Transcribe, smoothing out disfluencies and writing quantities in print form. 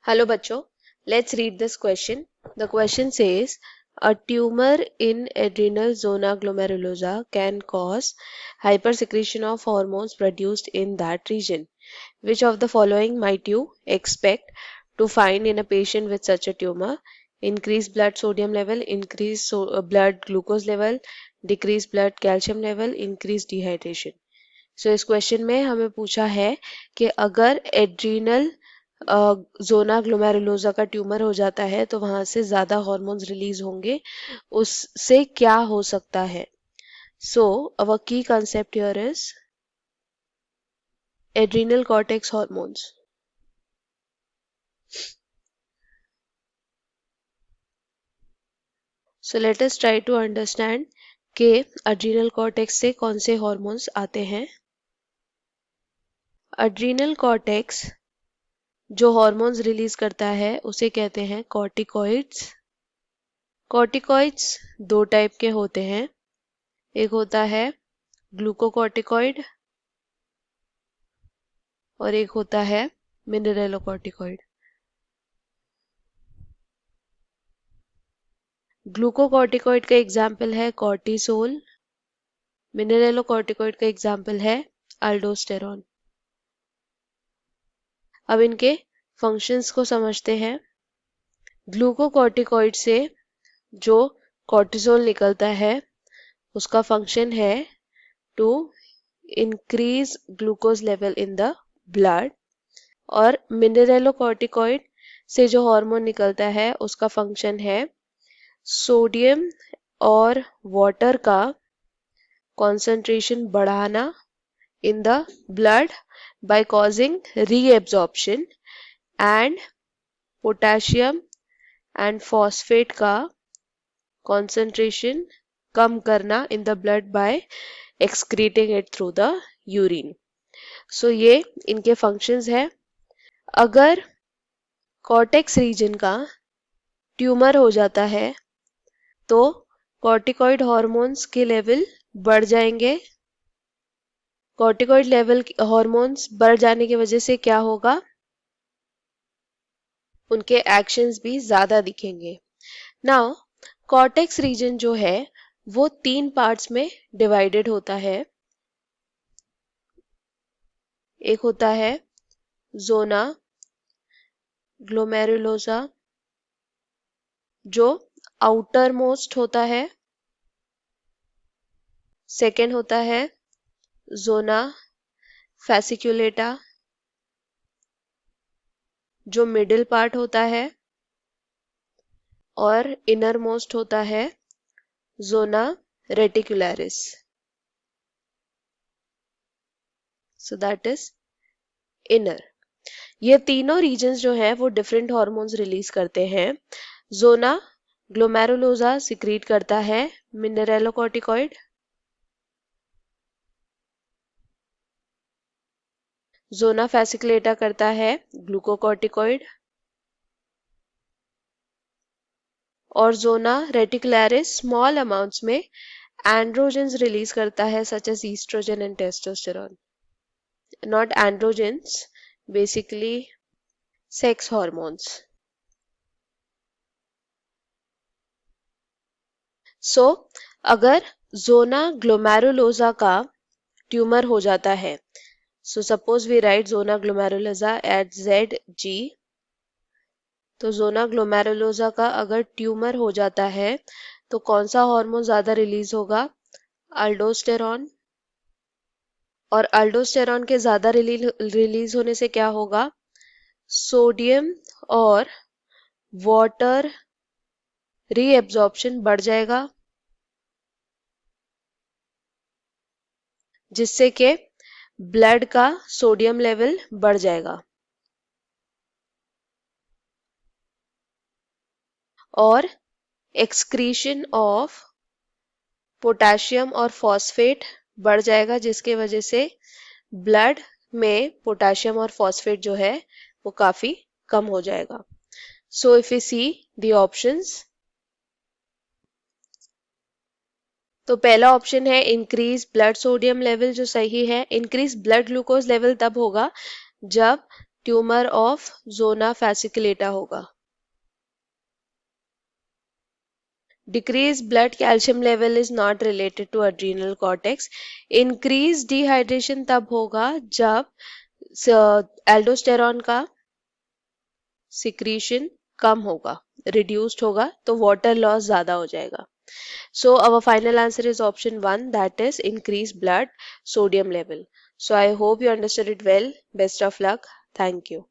Hello bachcho, let's read this question. The question says a tumor in adrenal zona glomerulosa can cause hypersecretion of hormones produced in that region. Which of the following might you expect to find in a patient with such a tumor? Increased blood sodium level, increased blood glucose level, decreased blood calcium level, increased dehydration. So इस question में हमें पूछा है कि अगर adrenal जोना glomerulosa का tumour हो जाता है तो वहां से ज्यादा हॉर्मोन्स रिलीज होंगे, उससे क्या हो सकता है. सो अवर की concept here is adrenal cortex hormones. So let us try to understand कि adrenal cortex से कौन से hormones आते हैं. adrenal cortex जो hormones रिलीज करता है उसे कहते हैं corticoids. corticoids दो टाइप के होते हैं. एक होता है ग्लूकोकॉर्टिकॉइड और एक होता है मिनरेलोकॉर्टिकॉइड. ग्लूकोकॉर्टिकॉइड का एग्जाम्पल है कॉर्टिसोल. मिनरेलोकॉर्टिकॉइड का एग्जाम्पल है अल्डोस्टेरॉन. अब इनके फंक्शंस को समझते हैं. ग्लूकोकॉर्टिकॉइड से जो कॉर्टिसोल निकलता है उसका फंक्शन है to increase glucose level in the blood. और मिनरेलोकॉर्टिकॉइड से जो हार्मोन निकलता है उसका फंक्शन है सोडियम और वाटर का कॉन्सेंट्रेशन बढ़ाना in the blood by causing reabsorption and potassium and phosphate का concentration कम करना in the blood by excreting it through the urine. So ये इनके functions है. अगर cortex region का ट्यूमर हो जाता है तो corticoid hormones के लेवल बढ़ जाएंगे. कॉर्टिकॉइड लेवल हार्मोन्स बढ़ जाने की वजह से क्या होगा, उनके एक्शंस भी ज्यादा दिखेंगे. नाउ कॉर्टेक्स रीजन जो है वो 3 पार्ट्स में डिवाइडेड होता है. एक होता है जोना ग्लोमेरुलोसा जो आउटर मोस्ट होता है. सेकेंड होता है जोना फैसिक्युलेटा जो मिडिल पार्ट होता है. और इनर मोस्ट होता है zona reticularis. So that is inner. ये तीनों रीजन्स जो हैं वो डिफरेंट हार्मोन्स रिलीज करते हैं. जोना ग्लोमेरुलोसा सिक्रीट करता है मिनरेलोकॉर्टिकॉइड. जोना फैसिकुलेटा करता है ग्लूकोकॉर्टिकॉइड. और जोना रेटिकुलरिस स्मॉल अमाउंट्स में एंड्रोजेंस रिलीज करता है such as oestrogen and testosterone. Not androgens, basically sex hormones. So अगर जोना ग्लोमेरुलोसा का ट्यूमर हो जाता है, so suppose we write zona glomerulosa at ZG. तो जोना ग्लोमेरुलोसा का अगर ट्यूमर हो जाता है तो कौन सा हार्मोन ज्यादा रिलीज होगा, अल्डोस्टेरॉन. और अल्डोस्टेरॉन के ज्यादा रिलीज होने से क्या होगा, सोडियम और वाटर रीएब्जॉर्प्शन बढ़ जाएगा जिससे कि ब्लड का सोडियम लेवल बढ़ जाएगा. और एक्सक्रीशन ऑफ पोटेशियम और फॉस्फेट बढ़ जाएगा जिसके वजह से ब्लड में पोटेशियम और फॉस्फेट जो है वो काफी कम हो जाएगा. So if you see the options, तो पहला ऑप्शन है इंक्रीज ब्लड सोडियम लेवल जो सही है. इंक्रीज ब्लड ग्लूकोज लेवल तब होगा जब ट्यूमर ऑफ जोना फैसिकुलेटा होगा। Decreased blood calcium level is not related to adrenal cortex. Increased dehydration तब होगा जब एल्डोस्टेरॉन का सिक्रीशन कम होगा, रिड्यूस्ड होगा, तो वाटर लॉस ज्यादा हो जाएगा. So our final answer is option 1, that is increased blood sodium level. So I hope you understood it well. Best of luck. Thank you.